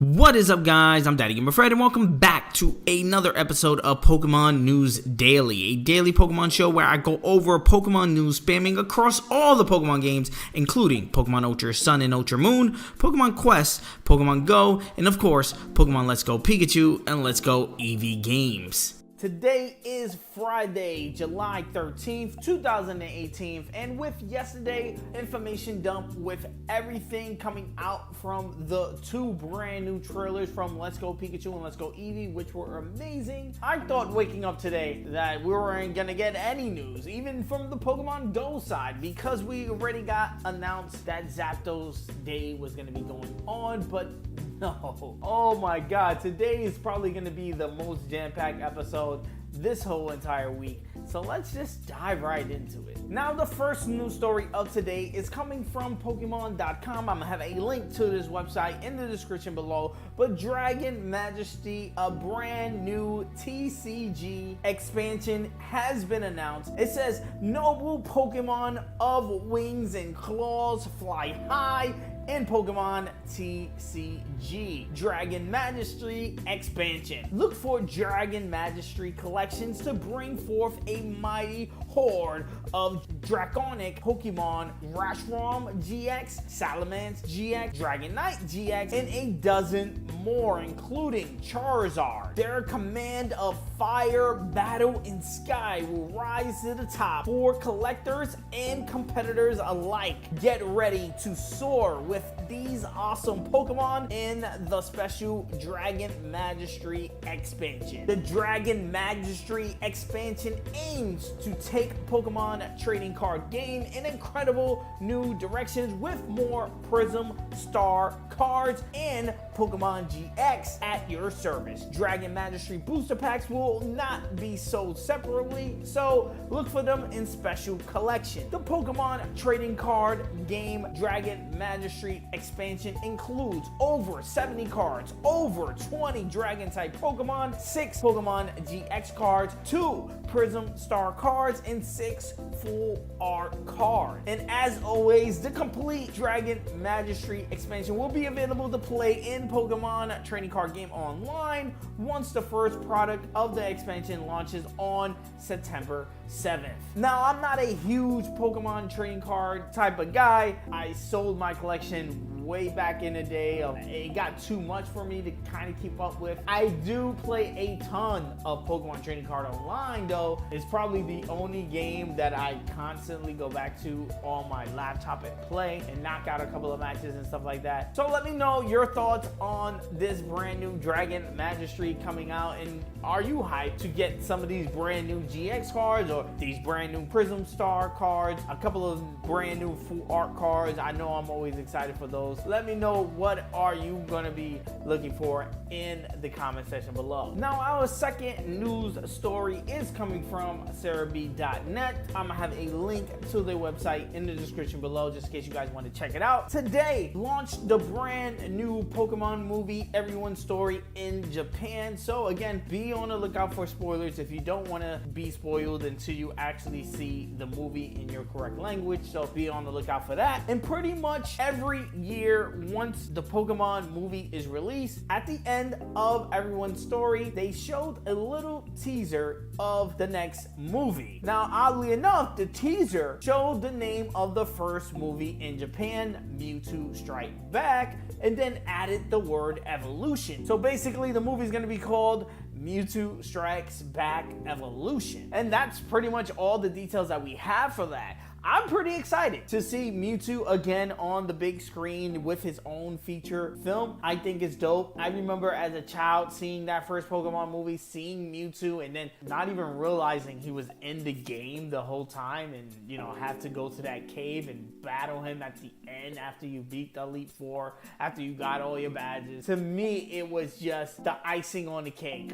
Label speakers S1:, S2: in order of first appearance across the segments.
S1: What is up, guys? I'm Daddy Gamer Fred, and welcome back to another episode of Pokemon News Daily, a daily Pokemon show where I go over Pokemon news spamming across all the Pokemon games, including Pokemon Ultra Sun and Ultra Moon, Pokemon Quest, Pokemon Go, and of course, Pokemon Let's Go Pikachu and Let's Go Eevee games. Today is Friday, July 13th, 2018, and with yesterday information dump with everything coming out from the two brand new trailers from Let's Go Pikachu and Let's Go Eevee, which were amazing. I thought waking up today that we weren't gonna get any news, even from the Pokemon Go side, because we already got announced that Zapdos Day was gonna be going on, but no. Oh my god, today is probably gonna be the most jam-packed episode this whole entire week, so let's just dive right into it. Now, the first news story of today is coming from Pokemon.com. I'm gonna have a link to this website in the description below, but Dragon Majesty, a brand new TCG expansion, has been announced. It says, noble Pokemon of wings and claws fly high in Pokemon TCG Dragon Majesty expansion. Look for Dragon Majesty collections to bring forth a mighty horde of draconic Pokemon: Rashrom GX, Salamence GX, Dragonite GX, and a dozen more, including Charizard. Their command of fire, battle, and sky will rise to the top for collectors and competitors alike. Get ready to soar with these awesome Pokemon in the special Dragon Majesty expansion. The Dragon Majesty expansion aims to take Pokemon trading card game in incredible new directions with more Prism Star cards and Pokemon GX at your service. Dragon Majesty booster packs will not be sold separately, so look for them in special collection. The Pokemon trading card game Dragon Majesty expansion includes over 70 cards, over 20 Dragon type Pokemon, 6 Pokemon GX cards, 2 Prism Star cards, and 6 full art cards. And as always, the complete Dragon Majesty expansion will be available to play in Pokemon trading card game online once the first product of the expansion launches on September 7th. Now, I'm not a huge Pokemon trading card type of guy. I sold my collection way back in the day. It got too much for me to kind of keep up with. I do play a ton of Pokemon trading card online though. It's probably the only game that I constantly go back to on my laptop and play and knock out a couple of matches and stuff like that. So let me know your thoughts on this brand new Dragon Majesty coming out, and are you hyped to get some of these brand new GX cards or these brand new Prism Star cards, a couple of brand new full art cards? I know I'm always excited for those. Let me know, what are you gonna be looking for in the comment section below. Now, our second news story is coming from Cerebi.net. I'm gonna have a link to their website in the description below just in case you guys want to check it out. Today launched the brand new Pokemon movie Everyone's Story in Japan. So again, be on the lookout for spoilers if you don't want to be spoiled until you actually see the movie in your correct language. So be on the lookout for that. And pretty much every year, once the Pokemon movie is released, at the end of Everyone's Story, they showed a little teaser of the next movie. Now, oddly enough, the teaser showed the name of the first movie in Japan, Mewtwo Strike Back, and then added the word evolution. So basically, the movie is going to be called Mewtwo Strikes Back Evolution. And that's pretty much all the details that we have for that. I'm pretty excited to see Mewtwo again on the big screen with his own feature film. I think it's dope. I remember as a child seeing that first Pokemon movie, seeing Mewtwo, and then not even realizing he was in the game the whole time, and you know, have to go to that cave and battle him at the end after you beat the Elite Four, after you got all your badges. To me, it was just the icing on the cake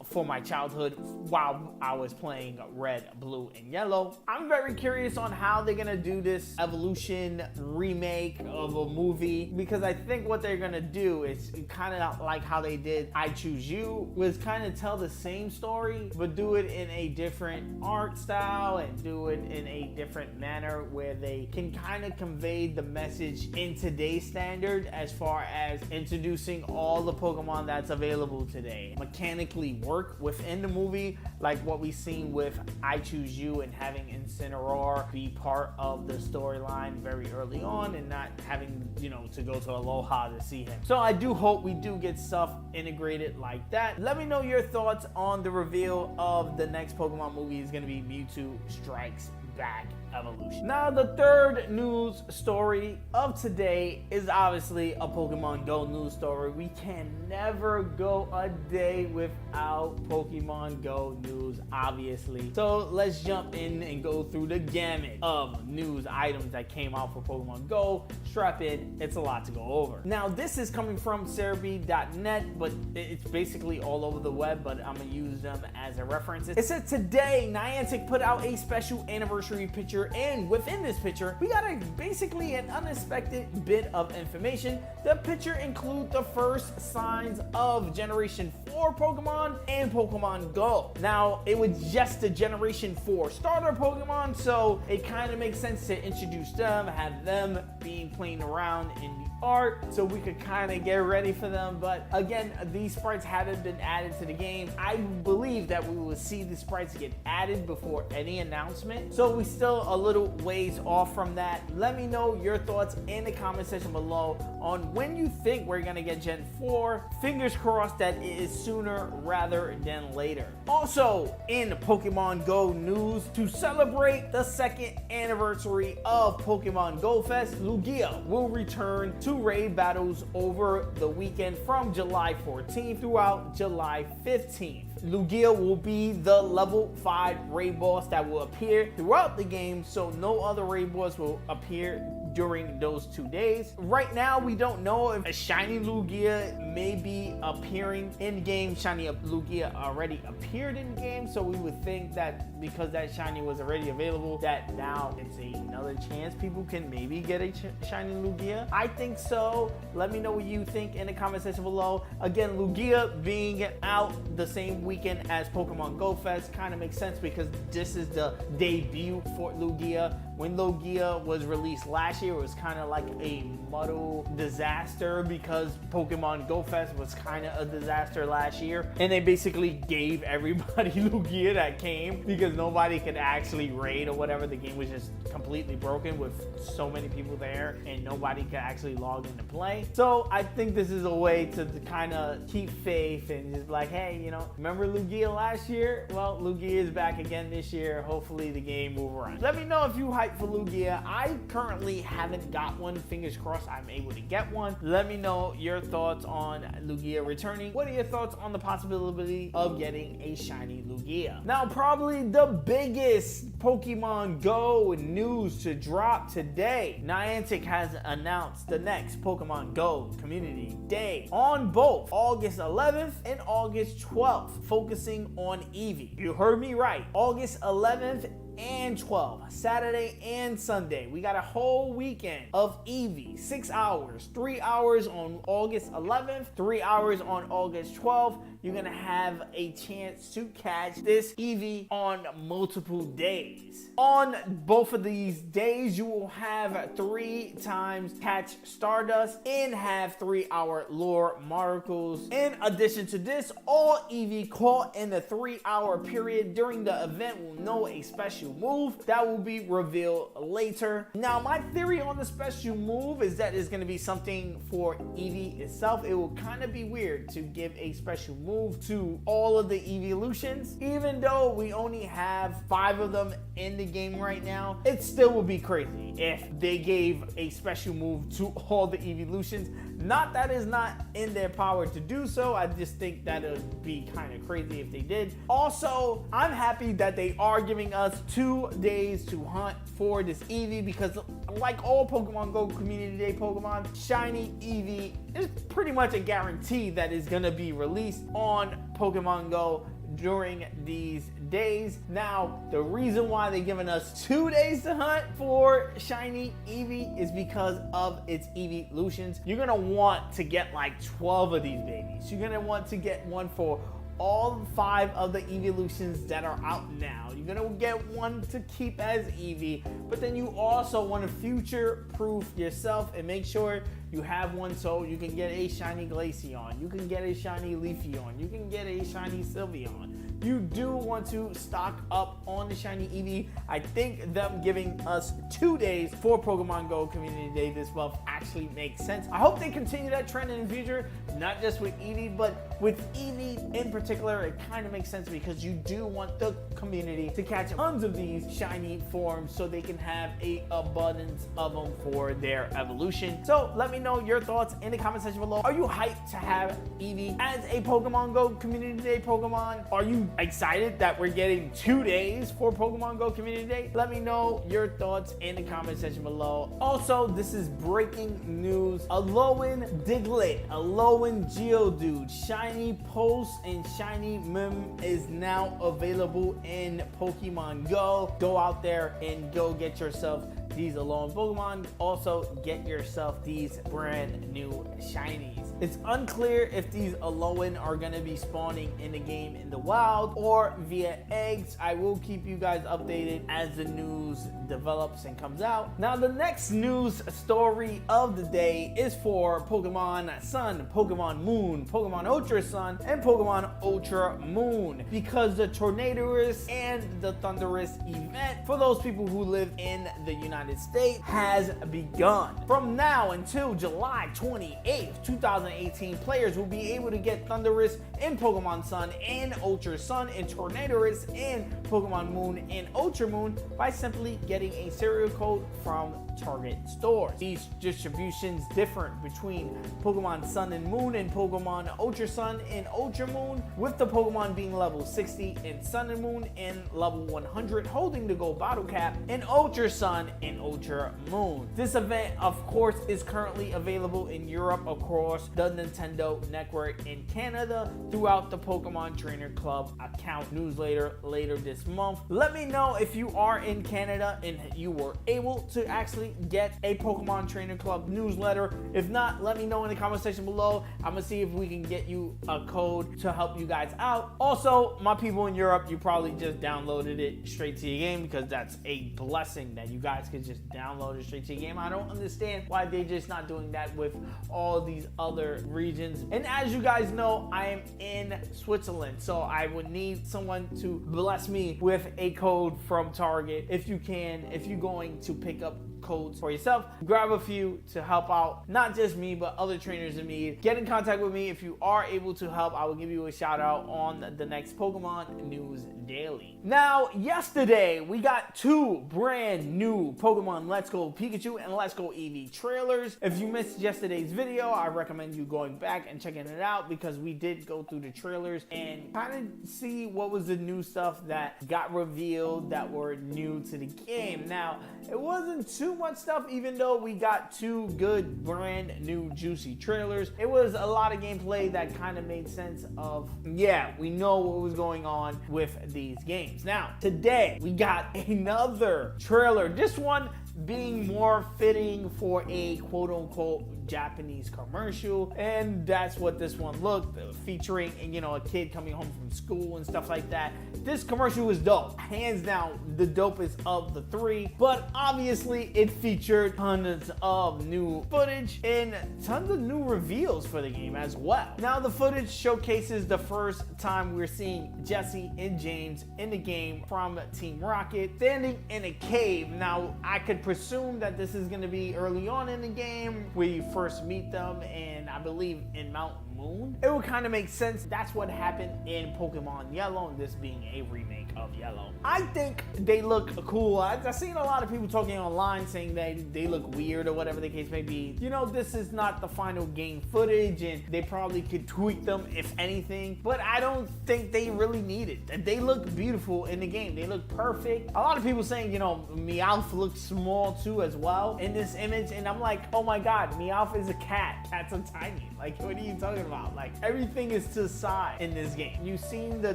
S1: for my childhood while I was playing Red, Blue, and Yellow. I'm very curious on how they're gonna do this evolution remake of a movie, because I think what they're gonna do is kind of like how they did I Choose You, was kind of tell the same story but do it in a different art style and do it in a different manner where they can kind of convey the message in today's standard as far as introducing all the Pokemon that's available today, mechanically work within the movie, like what we've seen with I Choose You and having Incineroar be part of the storyline very early on and not having, you know, to go to Aloha to see him. So I do hope we do get stuff integrated like that. Let me know your thoughts on the reveal of the next Pokemon movie is going to be Mewtwo Strikes Back Evolution. Now, the third news story of today is obviously a Pokemon Go news story. We can never go a day without Pokemon Go news, obviously. So let's jump in and go through the gamut of news items that came out for Pokemon Go. Strap in, it's a lot to go over. Now, this is coming from Cerebi.net, but it's basically all over the web, but I'm gonna use them as a reference. It says today, Niantic put out a special anniversary picture, and within this picture, we got basically an unexpected bit of information. The picture includes the first signs of Generation 4 Pokemon and Pokemon Go. Now, it was just the Generation 4 starter Pokemon, so it kind of makes sense to introduce them, have them being playing around in the art, so we could kind of get ready for them. But again, these sprites haven't been added to the game. I believe that we will see the sprites get added before any announcement, so we still a little ways off from that. Let me know your thoughts in the comment section below on when you think we're gonna get Gen 4. Fingers crossed that it is sooner rather than later. Also, in Pokemon Go news, to celebrate the second anniversary of Pokemon Go Fest, Lugia will return to raid battles over the weekend from July 14th throughout July 15th. Lugia will be the level 5 raid boss that will appear throughout the game, so no other raid boss will appear during those 2 days. Right now, we don't know if a shiny Lugia may be appearing in game. Shiny Lugia already appeared in game, so we would think that because that shiny was already available, that now it's another chance people can maybe get a shiny Lugia. I think so. Let me know what you think in the comment section below. Again, Lugia being out the same weekend as Pokemon Go Fest kind of makes sense because this is the debut for Lugia. When Lugia was released last year, it was kind of like a muddle disaster because Pokemon Go Fest was kind of a disaster last year, and they basically gave everybody Lugia that came because nobody could actually raid or whatever. The game was just completely broken with so many people there and nobody could actually log in to play. So I think this is a way to kind of keep faith and just like, hey, you know, remember Lugia last year? Well, Lugia is back again this year. Hopefully the game will run. Let me know if you hype for Lugia. I currently haven't got one. Fingers crossed I'm able to get one. Let me know your thoughts on Lugia returning. What are your thoughts on the possibility of getting a shiny Lugia? Now, probably the biggest Pokemon Go news to drop today. Niantic has announced the next Pokemon Go Community Day on both August 11th and August 12th, focusing on Eevee. You heard me right. August 11th and 12th, Saturday and Sunday. We got a whole weekend of Eevee. 6 hours, 3 hours on August 11th, 3 hours on August 12th. You're gonna have a chance to catch this Eevee on multiple days. On both of these days, you will have 3 times catch Stardust and have 3-hour lure miracles. In addition to this, all Eevee caught in the 3-hour period during the event will know a special move that will be revealed later. Now, my theory on the special move is that it's going to be something for Eevee itself. It will kind of be weird to give a special move to all of the evolutions. Even though we only have 5 of them in the game right now, it still would be crazy if they gave a special move to all the evolutions. Not that it's not in their power to do so, I just think that it would be kind of crazy if they did. Also, I'm happy that they are giving us 2 days to hunt for this Eevee because like all Pokemon Go Community Day Pokemon, Shiny Eevee is pretty much a guarantee that is going to be released on Pokemon Go during these days. Now, the reason why they're giving us 2 days to hunt for Shiny Eevee is because of its evolutions. You're gonna want to get like 12 of these babies. You're gonna want to get one for all 5 of the evolutions that are out now. You're gonna get one to keep as Eevee, but then you also want to future-proof yourself and make sure you have one so you can get a shiny Glaceon, you can get a shiny Leafeon, you can get a shiny Sylveon. You do want to stock up on the shiny Eevee. I think them giving us 2 days for Pokemon Go Community Day this month actually makes sense. I hope they continue that trend in the future, not just with Eevee, but with Eevee in particular. It kind of makes sense because you do want the community to catch tons of these shiny forms so they can have a abundance of them for their evolution. So let me know your thoughts in the comment section below. Are you hyped to have Eevee as a Pokemon Go Community Day Pokemon? Are you excited that we're getting 2 days for Pokemon Go Community Day? Let me know your thoughts in the comment section below. Also, this is breaking news. Alolan Diglett, Alolan Geodude, Shiny Pulse, and Shiny Mim is now available in Pokemon Go. Go out there and go get yourself these Alolan Pokemon. Also, get yourself these brand new shinies. It's unclear if these Alolan are going to be spawning in the game in the wild or via eggs. I will keep you guys updated as the news develops and comes out. Now, the next news story of the day is for Pokemon Sun, Pokemon Moon, Pokemon Ultra Sun, and Pokemon Ultra Moon, because the Tornadorus and the Thundurus event for those people who live in the United States has begun. From now until July 28th, 2018, players will be able to get Thundurus in Pokemon Sun and Ultra Sun and Tornadorus in Pokemon Moon and Ultra Moon by simply getting a serial code from Target stores. These distributions differ between Pokemon Sun and Moon and Pokemon Ultra Sun and Ultra Moon, with the Pokemon being level 60 in Sun and Moon and level 100 holding the gold bottle cap in Ultra Sun and Ultra Moon. This event, of course, is currently available in Europe across the Nintendo Network in Canada throughout the Pokemon Trainer Club account newsletter later this month. Let me know if you are in Canada and you were able to actually get a Pokemon Trainer Club newsletter. If not, let me know in the comment section below. I'm gonna see if we can get you a code to help you guys out. Also, my people in Europe, you probably just downloaded it straight to your game because that's a blessing that you guys can just download it straight to your game. I don't understand why they're just not doing that with all these other regions. And as you guys know, I am in Switzerland, so I would need someone to bless me with a code from Target. If you can, if you're going to pick up codes for yourself, grab a few to help out not just me but other trainers in need. Get in contact with me if you are able to help. I will give you a shout out on the next Pokemon News Daily. Now, yesterday we got 2 brand new Pokemon Let's Go Pikachu and Let's Go Eevee trailers. If you missed yesterday's video, I recommend you going back and checking it out because we did go through the trailers and kind of see what was the new stuff that got revealed that were new to the game. Now, it wasn't too much stuff, even though we got 2 good brand new juicy trailers. It was a lot of gameplay that kind of made sense of, yeah, we know what was going on with these games. Now, today we got another trailer, this one being more fitting for a quote-unquote Japanese commercial, and that's what this one looked, featuring, you know, a kid coming home from school and stuff like that. This commercial was dope, hands down the dopest of the 3, but obviously it featured tons of new footage and tons of new reveals for the game as well. Now, the footage showcases the first time we're seeing Jessie and James in the game from Team Rocket standing in a cave. Now, I could presume that this is going to be early on in the game where you first meet them, and I believe in Mount
S2: Moon, it would kind of make sense. That's what happened in Pokemon Yellow, and this being a remake of Yellow. I think they look cool. I've seen a lot of people talking online saying that they look weird or whatever the case may be. You know, this is not the final game footage, and they probably could tweak them if anything, but I don't think they really need it. They look beautiful in the game. They look perfect. A lot of people saying, you know, Meowth looks small too as well in this image, and I'm like, oh my god, Meowth is a cat. Cats are tiny. Like, what are you talking about? Like, everything is to the side in this game. You've seen the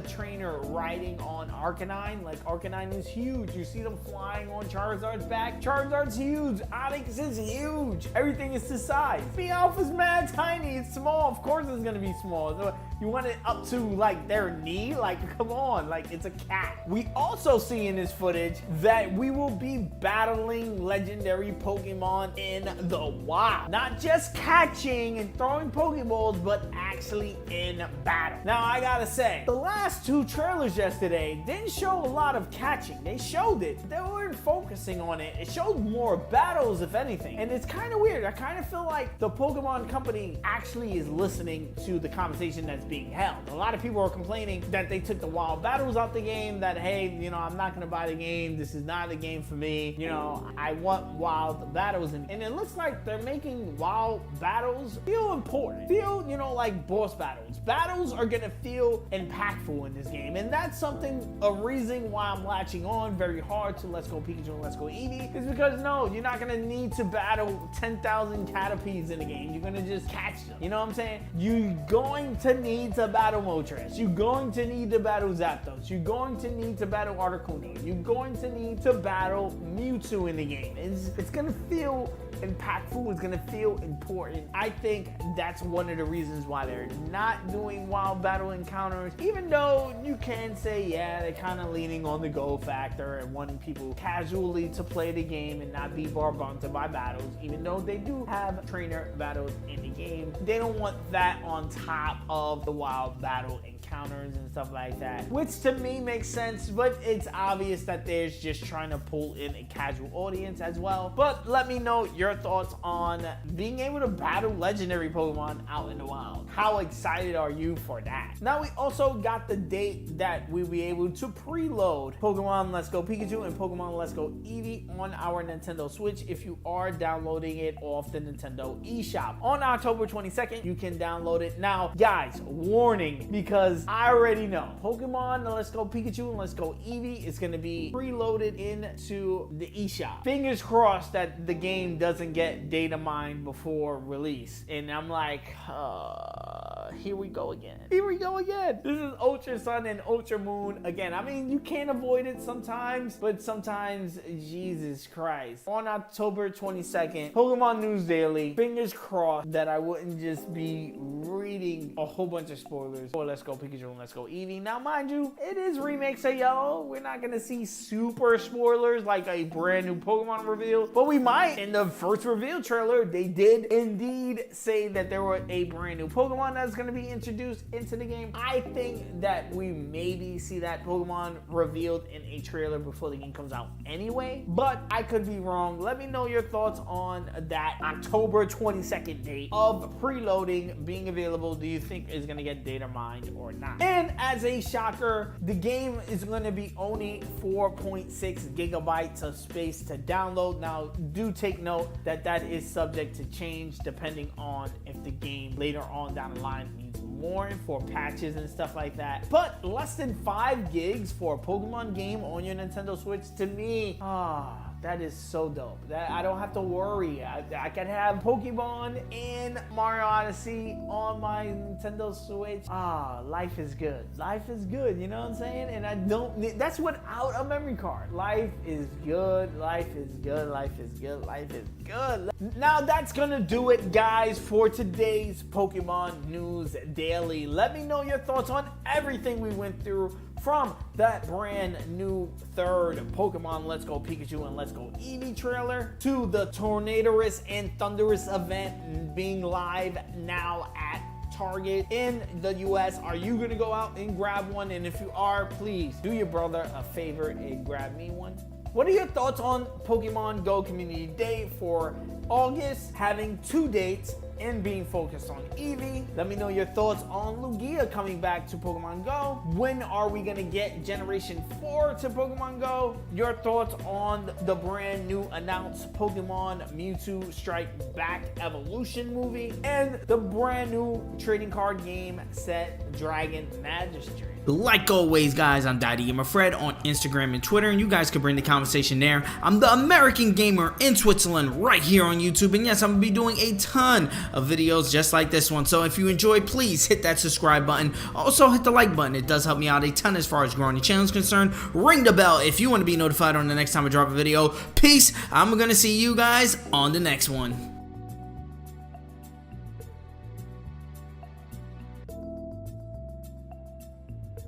S2: trainer riding on Arcanine. Like, Arcanine is huge. You see them flying on Charizard's back. Charizard's huge. Onix is huge. Everything is to size. Meowth is mad tiny. It's small. Of course it's gonna be small. So you want it up to like their knee? Like, come on. Like, it's a cat. We also see in this footage that we will be battling legendary Pokemon in the wild. Not just catching and throwing Pokeballs, but actually in battle. Now, I gotta say, the last two trailers yesterday didn't show a lot of catching. They showed it. They weren't focusing on it. It showed more battles, if anything. And it's kind of weird. I kind of feel like the Pokemon company actually is listening to the conversation that's being held. A lot of people are complaining that they took the wild battles out the game, that, hey, you know, I'm not gonna buy the game. This is not the game for me. You know, I want wild battles. And it looks like they're making wild battles feel important. Feel, you know, like boss battles. Battles are gonna feel impactful in this game. And that's something, a reason why I'm latching on very hard to Let's Go Pikachu and Let's Go Eevee, is because no, you're not gonna need to battle 10,000 Caterpies in the game. You're gonna just catch them. You know what I'm saying? You're going to need to battle Moltres. You're going to need to battle Zapdos. You're going to need to battle Articuno. You're going to need to battle Mewtwo in the game. It's gonna feel impactful. It's gonna feel important. I think that's one of the reasons why they're not doing wild battle encounters, even though you can say, yeah, they're kind of leaning on the go factor and wanting people casually to play the game and not be barbunted by battles, even though they do have trainer battles in the game. They don't want that on top of the wild battle encounters and stuff like that, which to me makes sense, but it's obvious that they're just trying to pull in a casual audience as well. But let me know your thoughts on being able to battle legendary Pokemon out in the wild. How excited are you for that? Now, we also got the date that we'll be able to preload Pokemon Let's Go Pikachu and Pokemon Let's Go Eevee on our Nintendo Switch if you are downloading it off the Nintendo eShop. On October 22nd, you can download it. Now, guys, warning, because I already know Pokemon Let's Go Pikachu and Let's Go Eevee is going to be preloaded into the eShop. Fingers crossed that the game doesn't get data mined before release. And I'm like, here we go again. Here we go again. This is Ultra Sun and Ultra Moon again. I mean, you can't avoid it sometimes, but sometimes, Jesus Christ. On October 22nd, Pokemon News Daily, fingers crossed that I wouldn't just be reading a whole bunch of spoilers for Let's Go Pikachu and Let's Go Eevee. Now, mind you, it is remakes of Yellow. We're not gonna see super spoilers like a brand new Pokemon reveal, but we might. In the first reveal trailer, they did indeed say that there were a brand new Pokemon that's gonna be introduced into the game. I think that we maybe see that Pokemon revealed in a trailer before the game comes out anyway, but I could be wrong. Let me know your thoughts on that October 22nd date of preloading being available. Do you think is gonna get data mined or not? And as a shocker, the game is gonna be only 4.6 gigabytes of space to download. Now, do take note that that is subject to change depending on if the game later on down the line needs more for patches and stuff like that. But less than 5 gigs for a Pokemon game on your Nintendo Switch, to me, that is so dope. That I don't have to worry. I can have Pokemon and Mario Odyssey on my Nintendo Switch. Life is good. Life is good, you know what I'm saying? And I don't need, that's without a memory card. Life is good. Life is good. Life is good. Life is good. Now that's gonna do it, guys, for today's Pokemon News Daily. Let me know your thoughts on everything we went through, from that brand new third Pokemon Let's Go Pikachu and Let's Go Eevee trailer to the Tornadorous and Thunderous event being live now at Target in the US. Are you gonna go out and grab one? And if you are, please do your brother a favor and grab me one. What are your thoughts on Pokemon Go Community Day for August having 2 dates? and being focused on Eevee. Let me know your thoughts on Lugia coming back to Pokemon Go. When are we gonna get Generation 4 to Pokemon Go? Your thoughts on the brand new announced Pokemon Mewtwo Strike Back Evolution movie, and the brand new trading card game set Dragon Magistrate.
S1: Like always, guys, I'm Daddy Gamer Fred on Instagram and Twitter, and you guys can bring the conversation there. I'm the American Gamer in Switzerland right here on YouTube, and yes, I'm gonna be doing a ton of videos just like this one. So if you enjoy, please hit that subscribe button. Also hit the like button. It does help me out a ton as far as growing the channel is concerned. Ring the bell if you want to be notified on the next time I drop a video. Peace. I'm gonna see you guys on the next one.